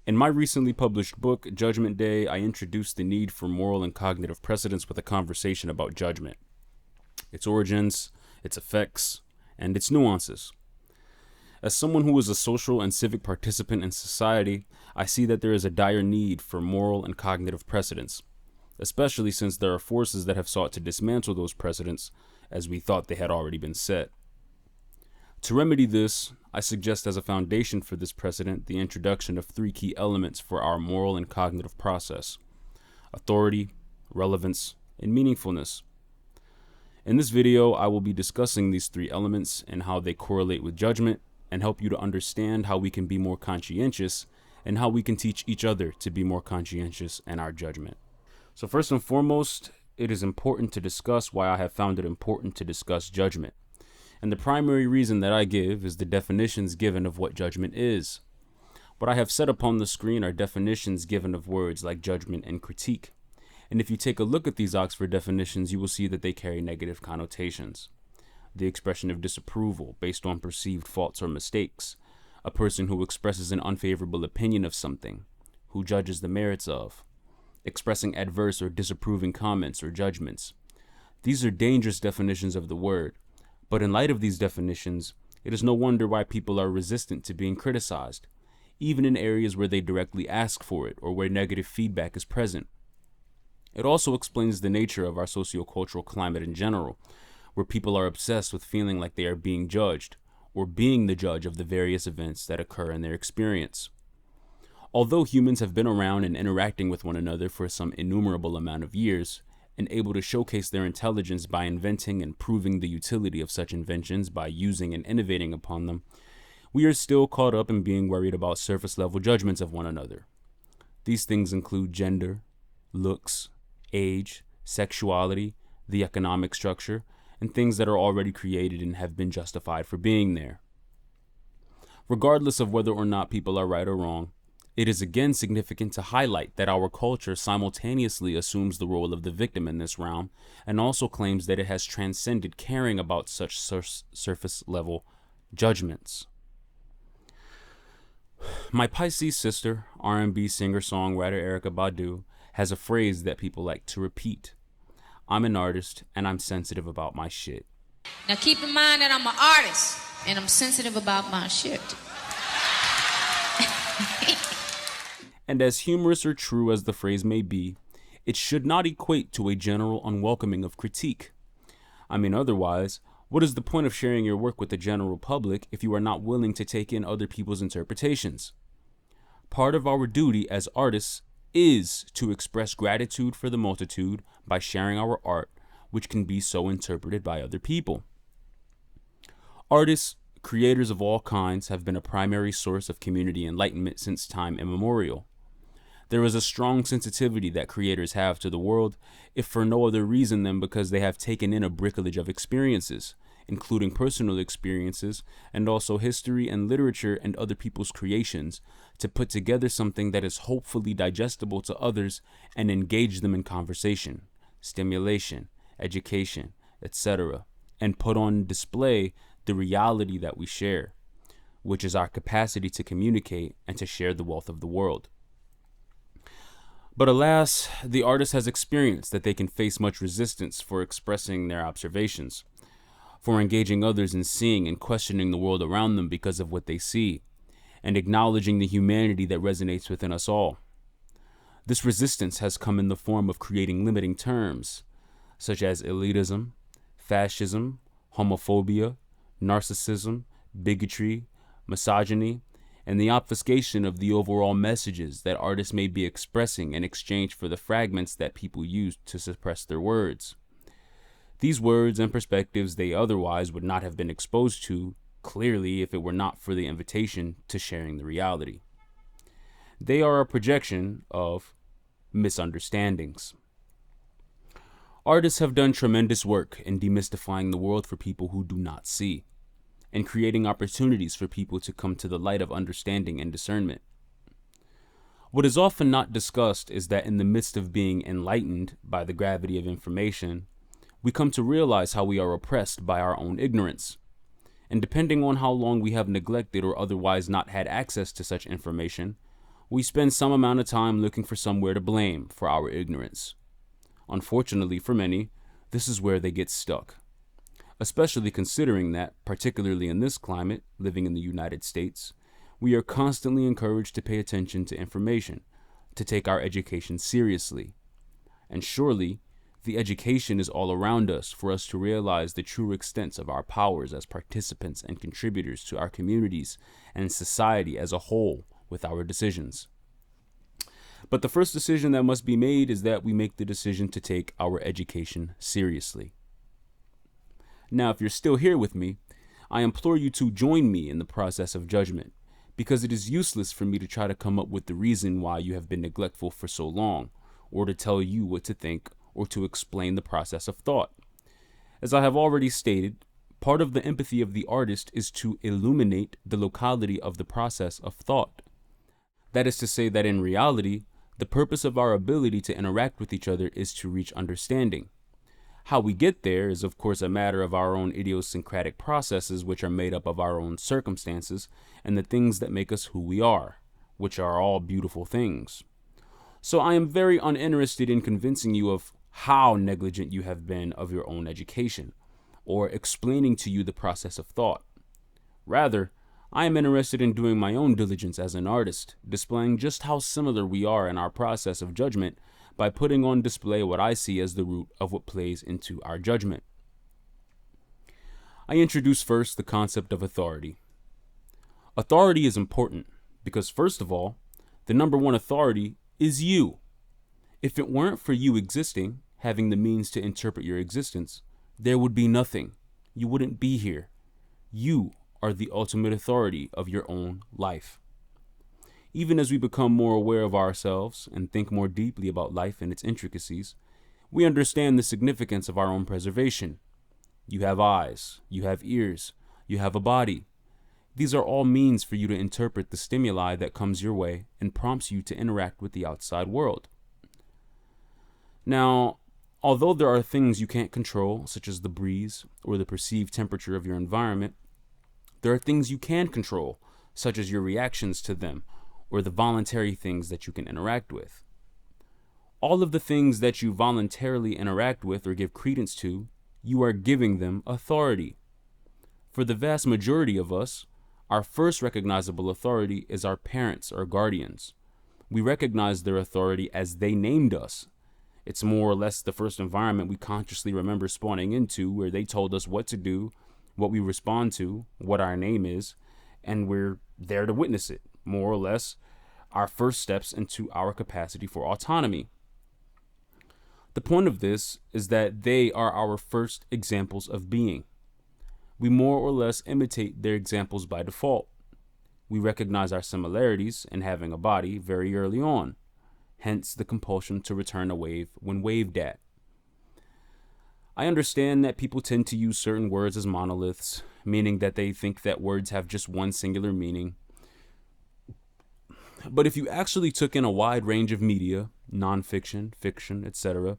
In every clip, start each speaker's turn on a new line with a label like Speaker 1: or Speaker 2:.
Speaker 1: In my recently published book, Judgment Day, I introduced the need for moral and cognitive precedence with a conversation about judgment, its origins, its effects, and its nuances. As someone who is a social and civic participant in society, I see that there is a dire need for moral and cognitive precedence, especially since there are forces that have sought to dismantle those precedents as we thought they had already been set. To remedy this, I suggest as a foundation for this precedent the introduction of three key elements for our moral and cognitive process: authority, relevance, and meaningfulness. In this video, I will be discussing these three elements and how they correlate with judgment, and help you to understand how we can be more conscientious and how we can teach each other to be more conscientious in our judgment. So first and foremost, it is important to discuss why I have found it important to discuss judgment. And the primary reason that I give is the definitions given of what judgment is. What I have set upon the screen are definitions given of words like judgment and critique. And if you take a look at these Oxford definitions, you will see that they carry negative connotations. The expression of disapproval based on perceived faults or mistakes, a person who expresses an unfavorable opinion of something, who judges the merits of, expressing adverse or disapproving comments or judgments. These are dangerous definitions of the word, but in light of these definitions, it is no wonder why people are resistant to being criticized, even in areas where they directly ask for it or where negative feedback is present. It also explains the nature of our sociocultural climate in general, where people are obsessed with feeling like they are being judged, or being the judge of the various events that occur in their experience. Although humans have been around and interacting with one another for some innumerable amount of years, and able to showcase their intelligence by inventing and proving the utility of such inventions by using and innovating upon them, we are still caught up in being worried about surface-level judgments of one another. These things include gender, looks, age, sexuality, the economic structure, and things that are already created and have been justified for being there. Regardless of whether or not people are right or wrong, it is again significant to highlight that our culture simultaneously assumes the role of the victim in this realm and also claims that it has transcended caring about such surface-level judgments. My Pisces sister, R&B singer-songwriter Erykah Badu, has a phrase that people like to repeat: I'm an artist and I'm sensitive about my shit.
Speaker 2: Now keep in mind that I'm an artist and I'm sensitive about my shit.
Speaker 1: And as humorous or true as the phrase may be, it should not equate to a general unwelcoming of critique. I mean, otherwise, what is the point of sharing your work with the general public if you are not willing to take in other people's interpretations? Part of our duty as artists is to express gratitude for the multitude by sharing our art, which can be so interpreted by other people. Artists, creators of all kinds, have been a primary source of community enlightenment since time immemorial. There is a strong sensitivity that creators have to the world, if for no other reason than because they have taken in a bricolage of experiences, including personal experiences and also history and literature and other people's creations, to put together something that is hopefully digestible to others and engage them in conversation, stimulation, education, etc., and put on display the reality that we share, which is our capacity to communicate and to share the wealth of the world. But alas, the artist has experienced that they can face much resistance for expressing their observations, for engaging others in seeing and questioning the world around them because of what they see, and acknowledging the humanity that resonates within us all. This resistance has come in the form of creating limiting terms, such as elitism, fascism, homophobia, narcissism, bigotry, misogyny, and the obfuscation of the overall messages that artists may be expressing in exchange for the fragments that people use to suppress their words. These words and perspectives they otherwise would not have been exposed to clearly if it were not for the invitation to sharing the reality. They are a projection of misunderstandings. Artists have done tremendous work in demystifying the world for people who do not see, and creating opportunities for people to come to the light of understanding and discernment. What is often not discussed is that in the midst of being enlightened by the gravity of information, we come to realize how we are oppressed by our own ignorance. And depending on how long we have neglected or otherwise not had access to such information, We spend some amount of time looking for somewhere to blame for our ignorance. Unfortunately for many, this is where they get stuck. Especially considering that, particularly in this climate, living in the United States, we are constantly encouraged to pay attention to information, to take our education seriously. And surely, the education is all around us for us to realize the true extent of our powers as participants and contributors to our communities and society as a whole with our decisions. But the first decision that must be made is that we make the decision to take our education seriously. Now, if you're still here with me, I implore you to join me in the process of judgment, because it is useless for me to try to come up with the reason why you have been neglectful for so long, or to tell you what to think, or to explain the process of thought. As I have already stated, part of the empathy of the artist is to illuminate the locality of the process of thought. That is to say that in reality, the purpose of our ability to interact with each other is to reach understanding. How we get there is, of course, a matter of our own idiosyncratic processes, which are made up of our own circumstances and the things that make us who we are, which are all beautiful things. So I am very uninterested in convincing you of how negligent you have been of your own education, or explaining to you the process of thought. Rather, I am interested in doing my own diligence as an artist, displaying just how similar we are in our process of judgment by putting on display what I see as the root of what plays into our judgment. I introduce first the concept of authority. Authority is important because, first of all, the number one authority is you. If it weren't for you existing, having the means to interpret your existence, there would be nothing. You wouldn't be here. You are the ultimate authority of your own life. Even as we become more aware of ourselves and think more deeply about life and its intricacies, we understand the significance of our own preservation. You have eyes, you have ears, you have a body. These are all means for you to interpret the stimuli that comes your way and prompts you to interact with the outside world. Now, although there are things you can't control, such as the breeze or the perceived temperature of your environment, there are things you can control, such as your reactions to them, or the voluntary things that you can interact with. All of the things that you voluntarily interact with or give credence to, you are giving them authority. For the vast majority of us, our first recognizable authority is our parents or guardians. We recognize their authority as they named us. It's more or less the first environment we consciously remember spawning into, where they told us what to do, what we respond to, what our name is, and we're there to witness it, more or less our first steps into our capacity for autonomy. The point of this is that they are our first examples of being. We more or less imitate their examples by default. We recognize our similarities in having a body very early on, hence the compulsion to return a wave when waved at. I understand that people tend to use certain words as monoliths, meaning that they think that words have just one singular meaning. But if you actually took in a wide range of media, nonfiction, fiction, etc.,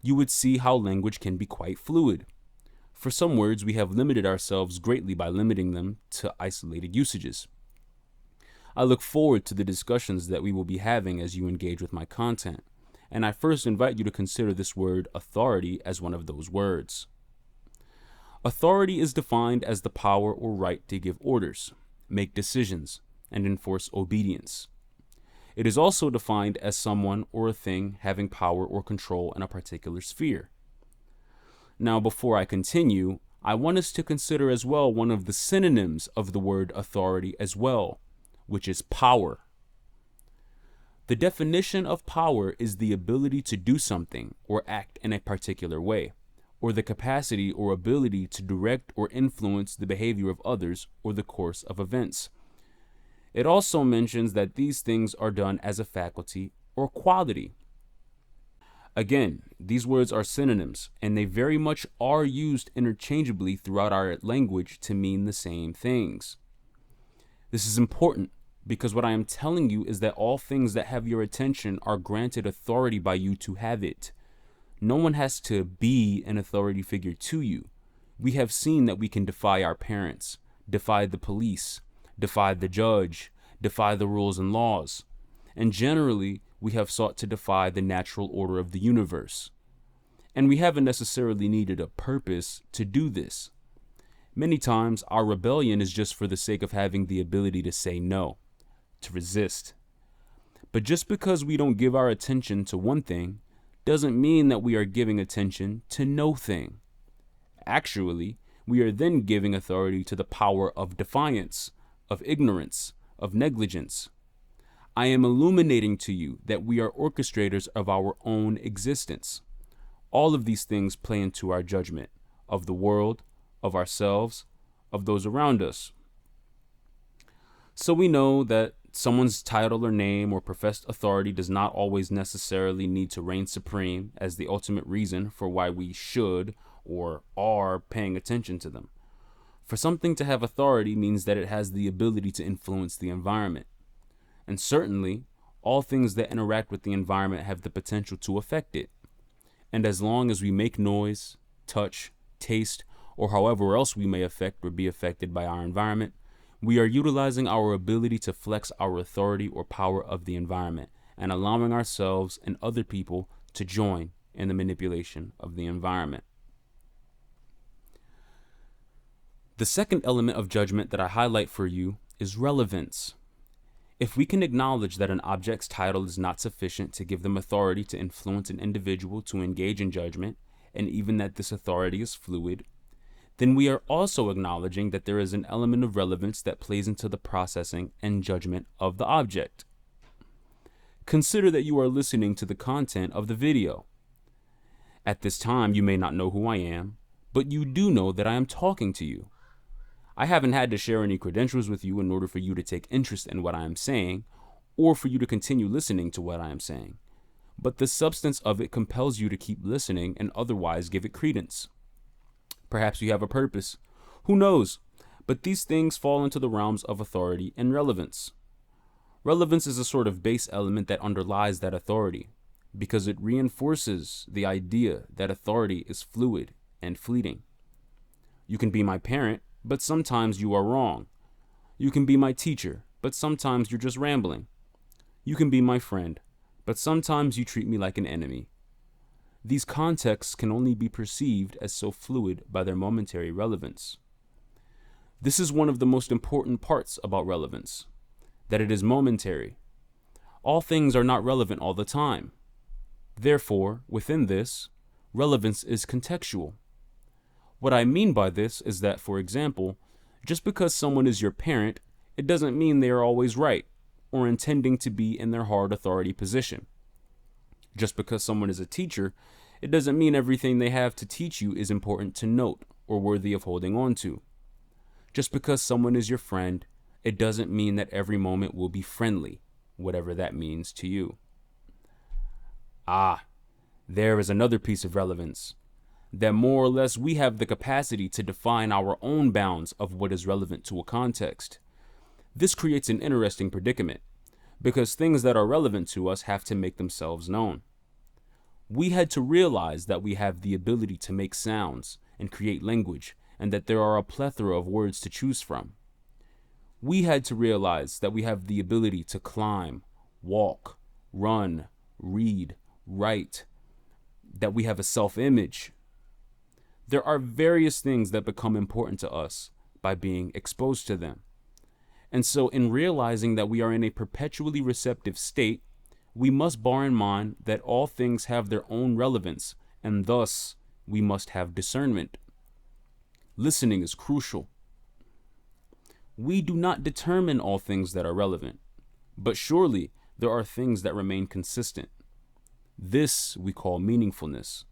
Speaker 1: you would see how language can be quite fluid. For some words, we have limited ourselves greatly by limiting them to isolated usages. I look forward to the discussions that we will be having as you engage with my content, and I first invite you to consider this word authority as one of those words. Authority is defined as the power or right to give orders, make decisions, and enforce obedience. It is also defined as someone or a thing having power or control in a particular sphere. Now, before I continue, I want us to consider as well one of the synonyms of the word authority as well, which is power. The definition of power is the ability to do something or act in a particular way, or the capacity or ability to direct or influence the behavior of others or the course of events. It also mentions that these things are done as a faculty or quality. Again, these words are synonyms, and they very much are used interchangeably throughout our language to mean the same things. This is important because what I am telling you is that all things that have your attention are granted authority by you to have it. No one has to be an authority figure to you. We have seen that we can defy our parents, defy the police, defy the judge, defy the rules and laws. and generally we have sought to defy the natural order of the universe. And we haven't necessarily needed a purpose to do this. Many times our rebellion is just for the sake of having the ability to say no, to resist. But just because we don't give our attention to one thing doesn't mean that we are giving attention to no thing. Actually, we are then giving authority to the power of defiance, of ignorance, of negligence. I am illuminating to you that we are orchestrators of our own existence. All of these things play into our judgment of the world, of ourselves, of those around us. So we know that someone's title or name or professed authority does not always necessarily need to reign supreme as the ultimate reason for why we should or are paying attention to them. For something to have authority means that it has the ability to influence the environment. And certainly, all things that interact with the environment have the potential to affect it. And as long as we make noise, touch, taste, or however else we may affect or be affected by our environment, we are utilizing our ability to flex our authority or power of the environment and allowing ourselves and other people to join in the manipulation of the environment. The second element of judgment that I highlight for you is relevance. If we can acknowledge that an object's title is not sufficient to give them authority to influence an individual to engage in judgment, and even that this authority is fluid, then we are also acknowledging that there is an element of relevance that plays into the processing and judgment of the object. Consider that you are listening to the content of the video. At this time, you may not know who I am, but you do know that I am talking to you. I haven't had to share any credentials with you in order for you to take interest in what I am saying, or for you to continue listening to what I am saying. But the substance of it compels you to keep listening and otherwise give it credence. Perhaps you have a purpose. Who knows? But these things fall into the realms of authority and relevance. Relevance is a sort of base element that underlies that authority, because it reinforces the idea that authority is fluid and fleeting. You can be my parent, but sometimes you are wrong. You can be my teacher, but sometimes you're just rambling. You can be my friend, but sometimes you treat me like an enemy. These contexts can only be perceived as so fluid by their momentary relevance. This is one of the most important parts about relevance, that it is momentary. All things are not relevant all the time. Therefore, within this, relevance is contextual. What I mean by this is that, for example, just because someone is your parent, it doesn't mean they are always right or intending to be in their hard authority position. Just because someone is a teacher, it doesn't mean everything they have to teach you is important to note or worthy of holding on to. Just because someone is your friend, it doesn't mean that every moment will be friendly, whatever that means to you. There is another piece of relevance, that more or less we have the capacity to define our own bounds of what is relevant to a context. This creates an interesting predicament, because things that are relevant to us have to make themselves known. We had to realize that we have the ability to make sounds and create language, and that there are a plethora of words to choose from. We had to realize that we have the ability to climb, walk, run, read, write, that we have a self-image. There are various things that become important to us by being exposed to them. And so in realizing that we are in a perpetually receptive state, we must bear in mind that all things have their own relevance, and thus we must have discernment. Listening is crucial. We do not determine all things that are relevant, but surely there are things that remain consistent. This we call meaningfulness.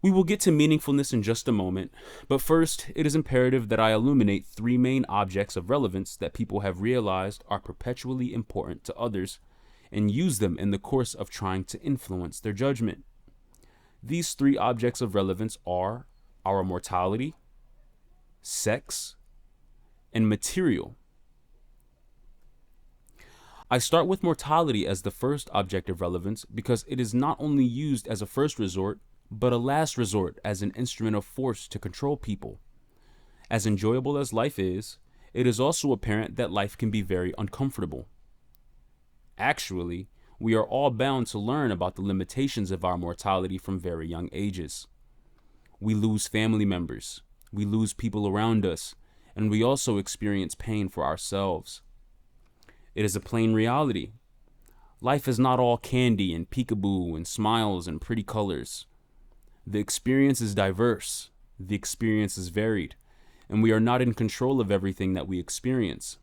Speaker 1: We will get to meaningfulness in just a moment, but first, it is imperative that I illuminate three main objects of relevance that people have realized are perpetually important to others and use them in the course of trying to influence their judgment. These three objects of relevance are our mortality, sex, and material. I start with mortality as the first object of relevance because it is not only used as a first resort, but a last resort as an instrument of force to control people. As enjoyable as life is, it is also apparent that life can be very uncomfortable. Actually, we are all bound to learn about the limitations of our mortality from very young ages. We lose family members, we lose people around us, and we also experience pain for ourselves. It is a plain reality. Life is not all candy and peekaboo and smiles and pretty colors. The experience is diverse, the experience is varied, and we are not in control of everything that we experience.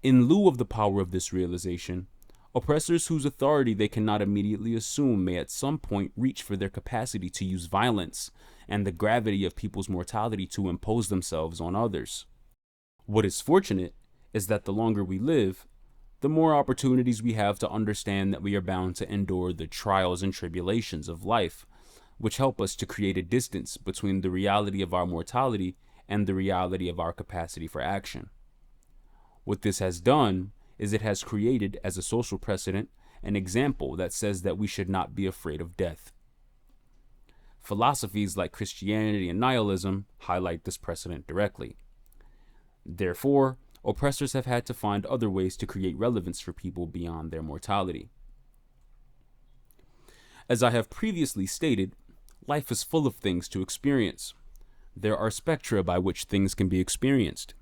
Speaker 1: In lieu of the power of this realization, oppressors whose authority they cannot immediately assume may at some point reach for their capacity to use violence and the gravity of people's mortality to impose themselves on others. What is fortunate is that the longer we live, the more opportunities we have to understand that we are bound to endure the trials and tribulations of life, which help us to create a distance between the reality of our mortality and the reality of our capacity for action. What this has done is it has created, as a social precedent, an example that says that we should not be afraid of death. Philosophies like Christianity and nihilism highlight this precedent directly. Therefore, oppressors have had to find other ways to create relevance for people beyond their mortality. As I have previously stated, life is full of things to experience. There are spectra by which things can be experienced.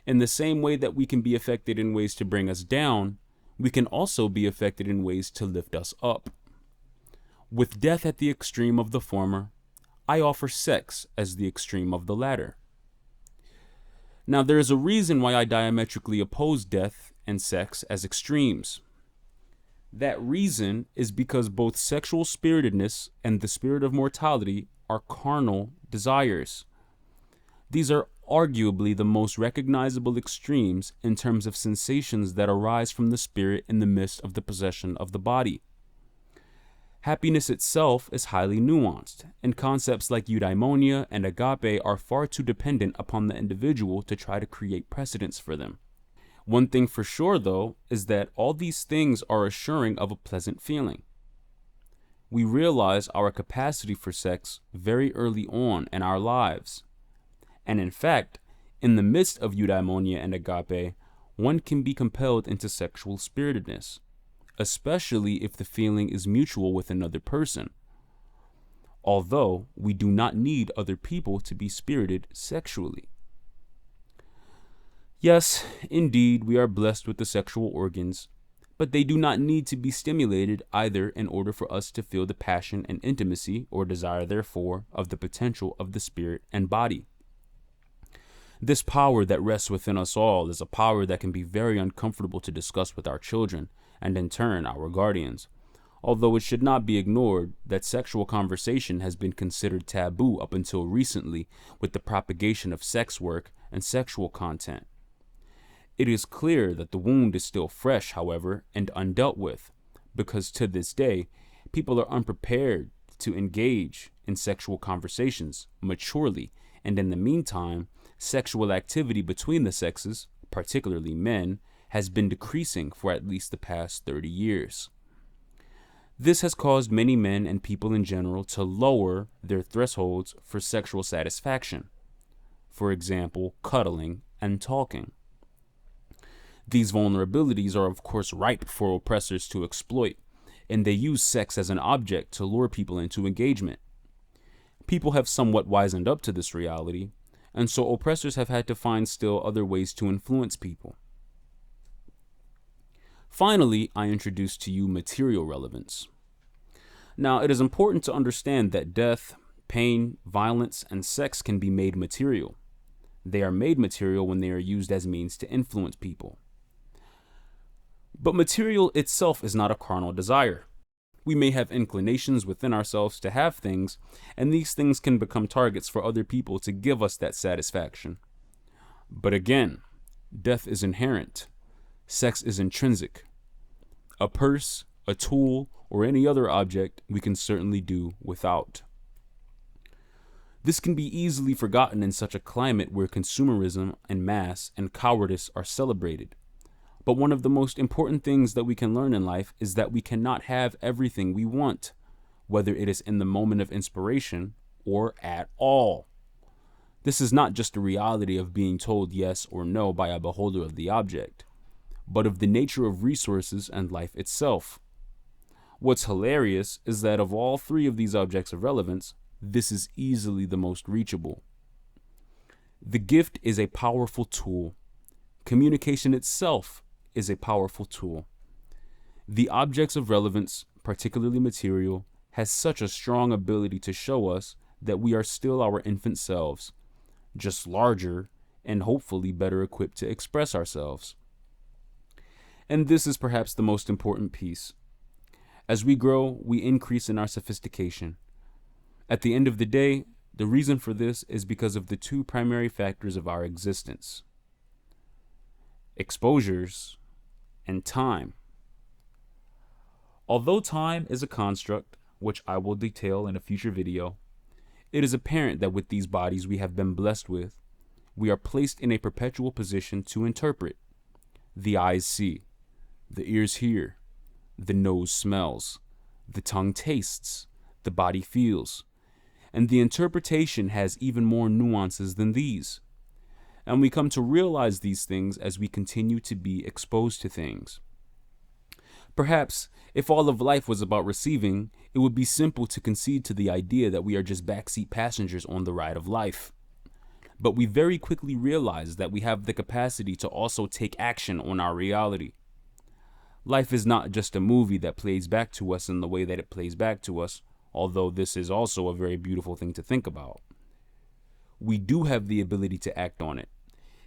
Speaker 1: In the same way that we can be affected in ways to bring us down, we can also be affected in ways to lift us up. With death at the extreme of the former, I offer sex as the extreme of the latter. Now, there is a reason why I diametrically oppose death and sex as extremes. That reason is because both sexual spiritedness and the spirit of mortality are carnal desires. These are arguably the most recognizable extremes in terms of sensations that arise from the spirit in the midst of the possession of the body. Happiness itself is highly nuanced, and concepts like eudaimonia and agape are far too dependent upon the individual to try to create precedents for them. One thing for sure, though, is that all these things are assuring of a pleasant feeling. We realize our capacity for sex very early on in our lives. And in fact, in the midst of eudaimonia and agape, one can be compelled into sexual spiritedness, especially if the feeling is mutual with another person. Although we do not need other people to be spirited sexually. Yes, indeed, we are blessed with the sexual organs, but they do not need to be stimulated either in order for us to feel the passion and intimacy, or desire therefore, of the potential of the spirit and body. This power that rests within us all is a power that can be very uncomfortable to discuss with our children, and in turn our guardians, although it should not be ignored that sexual conversation has been considered taboo up until recently with the propagation of sex work and sexual content. It is clear that the wound is still fresh, however, and undealt with, because to this day, people are unprepared to engage in sexual conversations maturely, and in the meantime, sexual activity between the sexes, particularly men, has been decreasing for at least the past 30 years. This has caused many men and people in general to lower their thresholds for sexual satisfaction. For example, cuddling and talking. These vulnerabilities are of course ripe for oppressors to exploit, and they use sex as an object to lure people into engagement. People have somewhat wisened up to this reality, and so oppressors have had to find still other ways to influence people. Finally, I introduce to you material relevance. Now, it is important to understand that death, pain, violence, and sex can be made material. They are made material when they are used as means to influence people. But material itself is not a carnal desire. We may have inclinations within ourselves to have things, and these things can become targets for other people to give us that satisfaction. But again, death is inherent. Sex is intrinsic. A purse, a tool, or any other object we can certainly do without. This can be easily forgotten in such a climate where consumerism and mass and cowardice are celebrated. But one of the most important things that we can learn in life is that we cannot have everything we want, whether it is in the moment of inspiration or at all. This is not just a reality of being told yes or no by a beholder of the object, but of the nature of resources and life itself. What's hilarious is that of all three of these objects of relevance, this is easily the most reachable. The gift is a powerful tool. Communication itself is a powerful tool. The objects of relevance, particularly material, has such a strong ability to show us that we are still our infant selves, just larger and hopefully better equipped to express ourselves. And this is perhaps the most important piece. As we grow, we increase in our sophistication. At the end of the day, the reason for this is because of the two primary factors of our existence: exposures and time. Although time is a construct, which I will detail in a future video, it is apparent that with these bodies we have been blessed with, we are placed in a perpetual position to interpret. The eyes see, the ears hear, the nose smells, the tongue tastes, the body feels, and the interpretation has even more nuances than these. And we come to realize these things as we continue to be exposed to things. Perhaps, if all of life was about receiving, it would be simple to concede to the idea that we are just backseat passengers on the ride of life. But we very quickly realize that we have the capacity to also take action on our reality. Life is not just a movie that plays back to us in the way that it plays back to us, although this is also a very beautiful thing to think about. We do have the ability to act on it.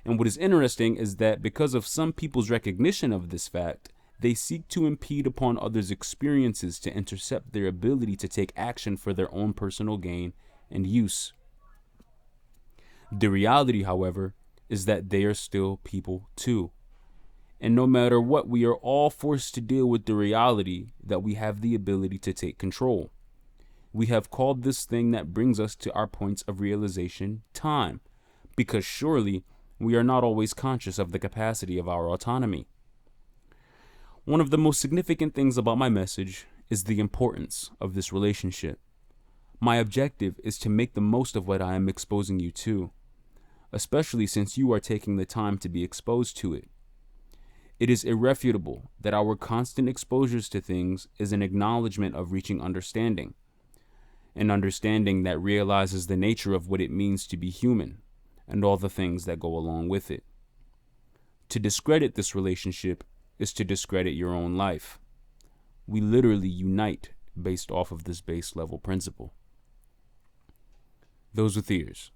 Speaker 1: And what is interesting is that because of some people's recognition of this fact, they seek to impede upon others' experiences to intercept their ability to take action for their own personal gain and use. The reality, however, is that they are still people too. And no matter what, we are all forced to deal with the reality that we have the ability to take control. We have called this thing that brings us to our points of realization time, because surely we are not always conscious of the capacity of our autonomy. One of the most significant things about my message is the importance of this relationship. My objective is to make the most of what I am exposing you to, especially since you are taking the time to be exposed to it. It is irrefutable that our constant exposures to things is an acknowledgement of reaching understanding, an understanding that realizes the nature of what it means to be human and all the things that go along with it. To discredit this relationship is to discredit your own life. We literally unite based off of this base level principle. Those with ears,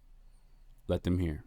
Speaker 1: let them hear.